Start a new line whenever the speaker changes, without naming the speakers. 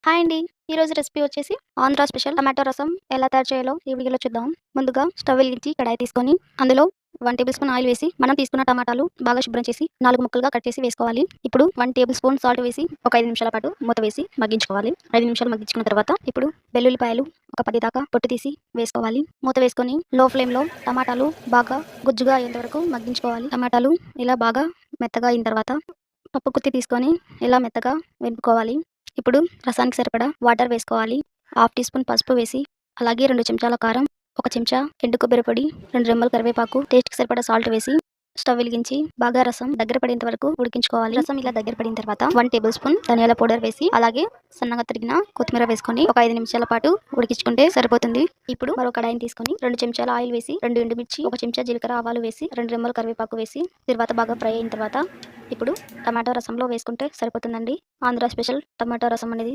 Hi అండి. ఈరోజు recipe వచ్చేసి ఆంధ్ర స్పెషల్ టమాటో రసం ఎలా తయారు చేయాలో ఈ వీడియోలో చూద్దాం. ముందుగా స్టవ్ వెలిగించి కడాయి తీసుకొని అందులో 1 టేబుల్ స్పూన్ ఆయిల్ వేసి మనం తీసుకున్న టమాటాలు బాగా శుభ్రం చేసి 4 ముక్కలుగా కట్ చేసి వేసుకోవాలి. ఇప్పుడు 1 టేబుల్ స్పూన్ సాల్ట్ వేసి ఒక 5 నిమిషాల పాటు మూత వేసి మగ్గించుకోవాలి. 5 నిమిషాలు మగ్గించుకున్న తర్వాత ఇప్పుడు వెల్లుల్లిపాయలు ఒక 10 దాకా పొట్టు తీసి వేసుకోవాలి. మూత వేసుకొని లో ఫ్లేమ్‌లో టమాటాలు బాగా గుజ్జుగా అయ్యేంత వరకు మగ్గించుకోవాలి. టమాటాలు ఇలా బాగా మెత్తగా అయిన తర్వాత పప్పు గుత్తి తీసుకొని ఇలా మెత్తగా వేపుకోవాలి. ఇప్పుడు రసానికి సరిపడా వాటర్ వేసుకోవాలి. హాఫ్ టీ స్పూన్ పసుపు వేసి, అలాగే 2 చెంచాల కారం, 1 చెంచా ఎండు కొబ్బరి పొడి, 2 రెమ్మలు కరివేపాకు, టేస్ట్‌కి సరిపడా సాల్ట్ వేసి స్టవ్ వెలిగించి బాగా రసం దగ్గర పడేంత వరకు ఉడికించుకోవాలి. రసం ఇలా దగ్గర పడిన తర్వాత 1 టేబుల్ స్పూన్ ధనియాల పౌడర్ వేసి, అలాగే సన్నగా తరిగిన కొత్తిమీర వేసుకొని ఒక 5 నిమిషాల పాటు ఉడికించుకుంటే సరిపోతుంది. ఇప్పుడు మరో కడాయిని తీసుకొని 2 చెంచాల ఆయిల్ వేసి, 2 ఎండుమిర్చి, 1 చెంచా జీలకర్ర ఆవాలు వేసి, 2 రెమ్మలు కరివేపాకు వేసి, తర్వాత బాగా ఫ్రై అయిన తర్వాత ఇప్పుడు టమాటో రసంలో వేసుకుంటే సరిపోతుందండి. ఆంధ్ర స్పెషల్ టమాటో రసం అనేది